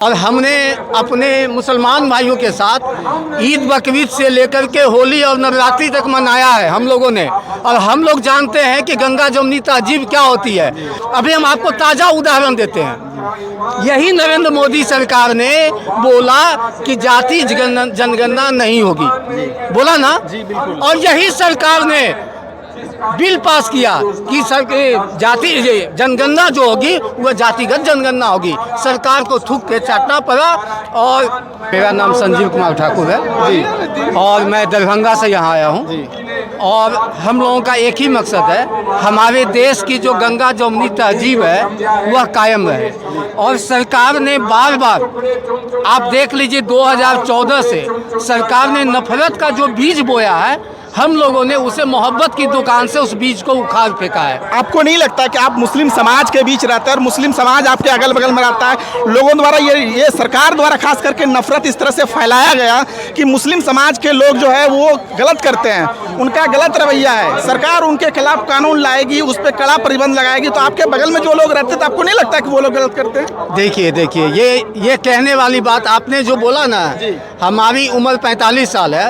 और हमने अपने मुसलमान भाइयों के साथ ईद बकरीद से लेकर के होली और नवरात्रि तक मनाया है हम लोगों ने। और हम लोग जानते हैं कि गंगा जमुनी तहजीब क्या होती है। अभी हम आपको ताज़ा उदाहरण देते हैं। यही नरेंद्र मोदी सरकार ने बोला कि जाति जनगणना नहीं होगी, बोला ना। और यही सरकार ने बिल पास किया कि जाति जनगणना जो होगी वह जातिगत जनगणना होगी। सरकार को थूक के चाटना पड़ा। और मेरा नाम संजीव कुमार ठाकुर है जी, और मैं दरभंगा से यहाँ आया हूँ। और हम लोगों का एक ही मकसद है, हमारे देश की जो गंगा जमुनी तहजीब है वह कायम रहे। और सरकार ने बार बार, आप देख लीजिए 2014 से सरकार ने नफरत का जो बीज बोया है, हम लोगों ने उसे मोहब्बत की दुकान से उस बीज को उखाड़ फेंका है। आपको नहीं लगता कि आप मुस्लिम समाज के बीच रहते हैं और मुस्लिम समाज आपके अगल बगल में रहता है, लोगों द्वारा ये सरकार द्वारा खास करके नफरत इस तरह से फैलाया गया कि मुस्लिम समाज के लोग जो है वो गलत करते हैं, उनका गलत रवैया है, सरकार उनके खिलाफ कानून लाएगी, उस पर कड़ा प्रतिबंध लगाएगी, तो आपके बगल में जो लोग रहते हैं तो आपको नहीं लगता कि वो लोग गलत करते हैं? देखिए ये कहने वाली बात आपने जो बोला ना, हमारी उम्र 45 साल है,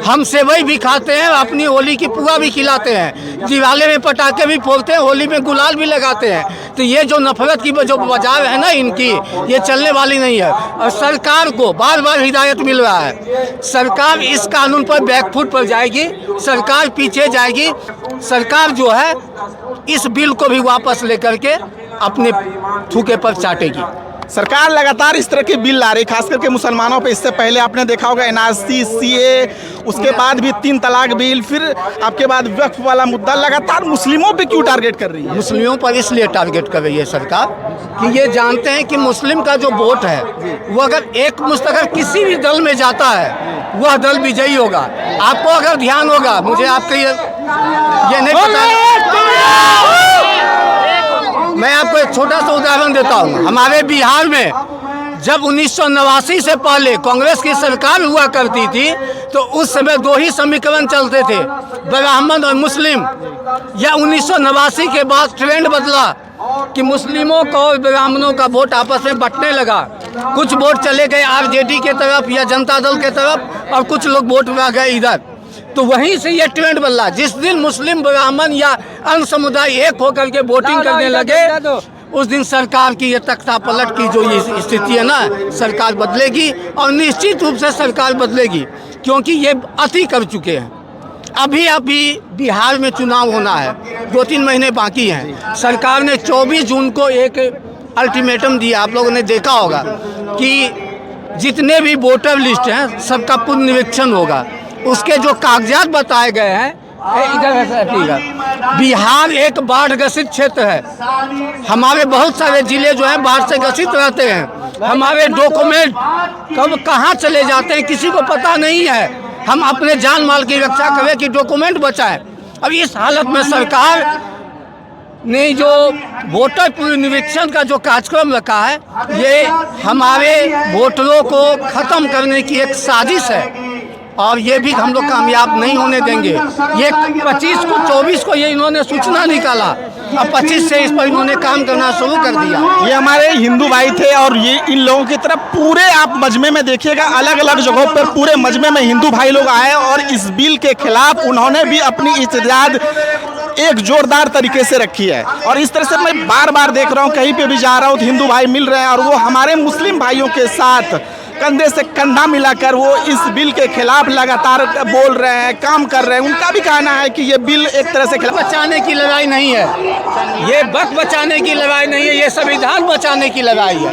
हम सेवई भी खाते हैं, अपनी होली की पुआ भी खिलाते हैं, दिवाली में पटाखे भी फोड़ते हैं, होली में गुलाल भी लगाते हैं। तो ये जो नफरत की जो वजह है ना इनकी, ये चलने वाली नहीं है। और सरकार को बार बार हिदायत मिल रहा है, सरकार इस कानून पर बैकफुट पर जाएगी, सरकार पीछे जाएगी। सरकार जो है इस बिल को भी वापस लेकर के अपने थूके पर चाटेगी। सरकार लगातार इस तरह के बिल ला रही, खास करके मुसलमानों पे। इससे पहले आपने देखा होगा एनआरसी, सीए, उसके बाद भी 3 तलाक बिल, फिर आपके बाद वक्फ वाला मुद्दा। लगातार मुस्लिमों पे क्यों टारगेट कर रही है? मुस्लिमों पर इसलिए टारगेट कर रही है सरकार कि ये जानते हैं कि मुस्लिम का जो वोट है वो अगर एक मुस्तकर किसी भी दल में जाता है वह दल विजयी होगा। आपको अगर ध्यान होगा, मुझे आपका ये नहीं पता, मैं आपको एक छोटा सा उदाहरण देता हूँ। हमारे बिहार में जब 1989 से पहले कांग्रेस की सरकार हुआ करती थी तो उस समय 2 ही समीकरण चलते थे, ब्राह्मण और मुस्लिम। या 1989 के बाद ट्रेंड बदला कि मुस्लिमों का और ब्राह्मणों का वोट आपस में बंटने लगा। कुछ वोट चले गए आरजेडी के तरफ या जनता दल के तरफ, और कुछ लोग वोट रह गए इधर। तो वहीं से ये ट्रेंड बदला। जिस दिन मुस्लिम, ब्राह्मण या अन्य समुदाय एक होकर के वोटिंग करने लगे, उस दिन सरकार की ये तख्ता पलट की जो ये स्थिति है ना, सरकार बदलेगी। और निश्चित रूप से सरकार बदलेगी, क्योंकि ये अति कर चुके हैं। अभी बिहार में चुनाव होना है, 2-3 महीने बाकी हैं। सरकार ने 24 जून को एक अल्टीमेटम दिया, आप लोगों ने देखा होगा, कि जितने भी वोटर लिस्ट हैं सबका पुनर्निरीक्षण होगा। उसके जो कागजात बताए गए हैं, इधर बिहार एक बाढ़ ग्रसित क्षेत्र है। हमारे बहुत सारे जिले जो हैं बाढ़ से ग्रसित रहते हैं। हमारे डॉक्यूमेंट कब कहाँ चले जाते हैं किसी को पता नहीं है। हम अपने जान माल की रक्षा करें कि डॉक्यूमेंट बचाएं। अब इस हालत में सरकार ने जो वोटर पुनर्निरीक्षण का जो कार्यक्रम रखा है, ये हमारे वोटरों को ख़त्म करने की एक साजिश है। और ये भी हम लोग कामयाब नहीं होने देंगे। ये 25 को 24 को ये इन्होंने सूचना निकाला, और 25 से इस पर इन्होंने काम करना शुरू कर दिया। ये हमारे हिंदू भाई थे, और ये इन लोगों की तरफ पूरे आप मजमे में देखिएगा, अलग अलग जगहों पर पूरे मजमे में हिंदू भाई लोग आए और इस बिल के खिलाफ उन्होंने भी अपनी इत्तेजाद एक जोरदार तरीके से रखी है। और इस तरह से मैं बार बार देख रहा हूँ, कहीं पे भी जा रहा हूँ तो हिंदू भाई मिल रहे हैं, और वो हमारे मुस्लिम भाइयों के साथ कंधे से कंधा मिलाकर वो इस बिल के खिलाफ लगातार बोल रहे हैं, काम कर रहे हैं। उनका भी कहना है कि ये बिल एक तरह से बचाने की लड़ाई नहीं है, ये वक्त बचाने की लड़ाई नहीं है, ये संविधान बचाने की लड़ाई है।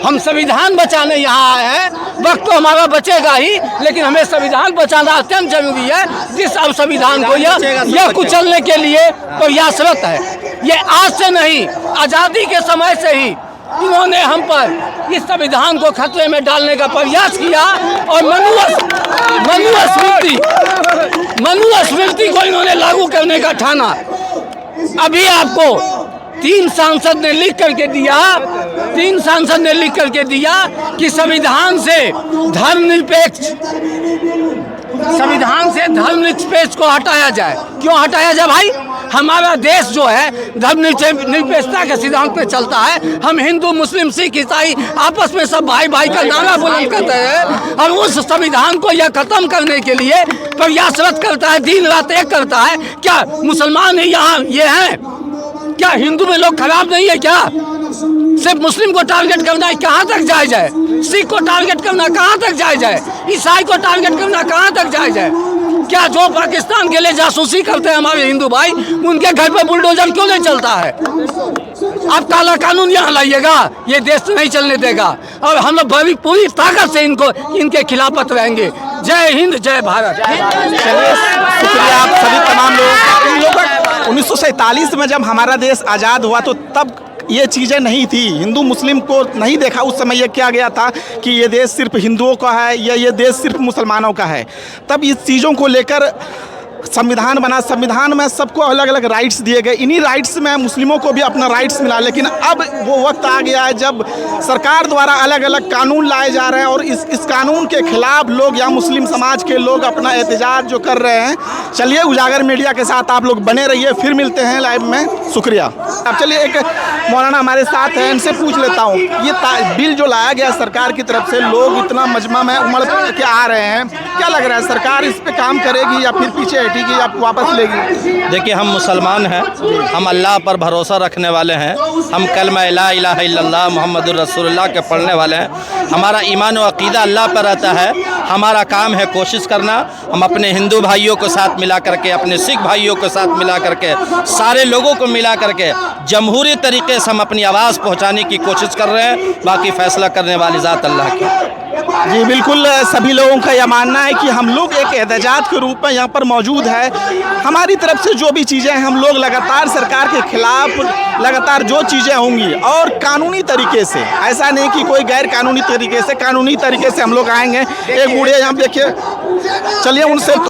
हम संविधान बचाने यहाँ आए हैं। वक्त तो हमारा बचेगा ही, लेकिन हमें संविधान बचाना अत्यंत जरूरी है। जिस अब संविधान को यह कुचलने के लिए प्रयासरत है। ये आज से नहीं, आज़ादी के समय से ही इन्होंने हम पर इस संविधान को खतरे में डालने का प्रयास किया। और मनुस्मृति को इन्होंने लागू करने का ठाना। अभी आपको 3 सांसद ने लिख करके दिया 3 सांसद ने लिख करके दिया कि संविधान से धर्मनिरपेक्ष को हटाया जाए। क्यों हटाया जाए भाई? हमारा देश जो है धर्मनिरपेक्षता के सिद्धांत पे चलता है। हम हिंदू, मुस्लिम, सिख, ईसाई आपस में सब भाई भाई का नारा बुलंद करते हैं, और उस संविधान को यह खत्म करने के लिए प्रयासरत करता है, दिन रात एक करता है। क्या मुसलमान ही यहाँ ये हैं? क्या हिंदू में लोग खराब नहीं है क्या? सिर्फ मुस्लिम को टारगेट करना कहाँ तक जायज है? सिख को टारगेट करना कहाँ तक जायज है? ईसाई को टारगेट करना कहाँ तक जायज है? क्या जो पाकिस्तान के लिए जासूसी करते हैं हमारे हिंदू भाई, उनके घर पे बुलडोजर क्यों नहीं चलता है? आप काला कानून यहाँ लाइएगा, ये देश नहीं चलने देगा, और हम लोग बड़ी पूरी ताकत से इनके खिलाफत रहेंगे। जय हिंद, जय भारत। चलिए, शुक्रिया आप सभी तमाम लोग। 1947 में जब हमारा देश आज़ाद हुआ तो तब ये चीज़ें नहीं थी, हिंदू मुस्लिम को नहीं देखा। उस समय ये किया गया था कि ये देश सिर्फ हिंदुओं का है या ये देश सिर्फ मुसलमानों का है। तब इस चीज़ों को लेकर संविधान बना, संविधान में सबको अलग अलग राइट्स दिए गए। इन्हीं राइट्स में मुस्लिमों को भी अपना राइट्स मिला। लेकिन अब वो वक्त आ गया है जब सरकार द्वारा अलग अलग कानून लाए जा रहे हैं, और इस कानून के खिलाफ लोग या मुस्लिम समाज के लोग अपना एहतजाज जो कर रहे हैं। चलिए, उजागर मीडिया के साथ आप लोग बने रहिए, फिर मिलते हैं लाइव में। शुक्रिया। अब चलिए, एक मौलाना हमारे साथ हैं, इनसे पूछ लेता हूँ, ये बिल जो लाया गया सरकार की तरफ से, लोग इतना मजमा में उमड़ के आ रहे हैं, क्या लग रहा है सरकार इस पे काम करेगी या फिर पीछे हटेगी या वापस लेगी? देखिए, हम मुसलमान हैं, हम अल्लाह पर भरोसा रखने वाले हैं, हम कलमा ला इलाहा इल्लल्लाह मुहम्मदुर रसूलुल्लाह के पढ़ने वाले हैं। हमारा ईमान और अकीदा अल्लाह पर रहता है। हमारा काम है कोशिश करना। हम अपने हिंदू भाइयों को साथ मिला करके, अपने सिख भाइयों को साथ मिला करके, सारे लोगों को मिला करके जमहूरी तरीके से हम अपनी आवाज़ पहुंचाने की कोशिश कर रहे हैं। बाकी फैसला करने वाली ज़ात अल्लाह की। जी बिल्कुल, सभी लोगों का यह मानना है कि हम लोग एक एहतजाज के रूप में यहाँ पर मौजूद है। हमारी तरफ से जो भी चीज़ें हैं, हम लोग लगातार सरकार के खिलाफ लगातार जो चीज़ें होंगी, और कानूनी तरीके से, ऐसा नहीं कि कोई गैर कानूनी तरीके से, कानूनी तरीके से हम लोग आएंगे। एक बूढ़े यहाँ देखिए, चलिए उनसे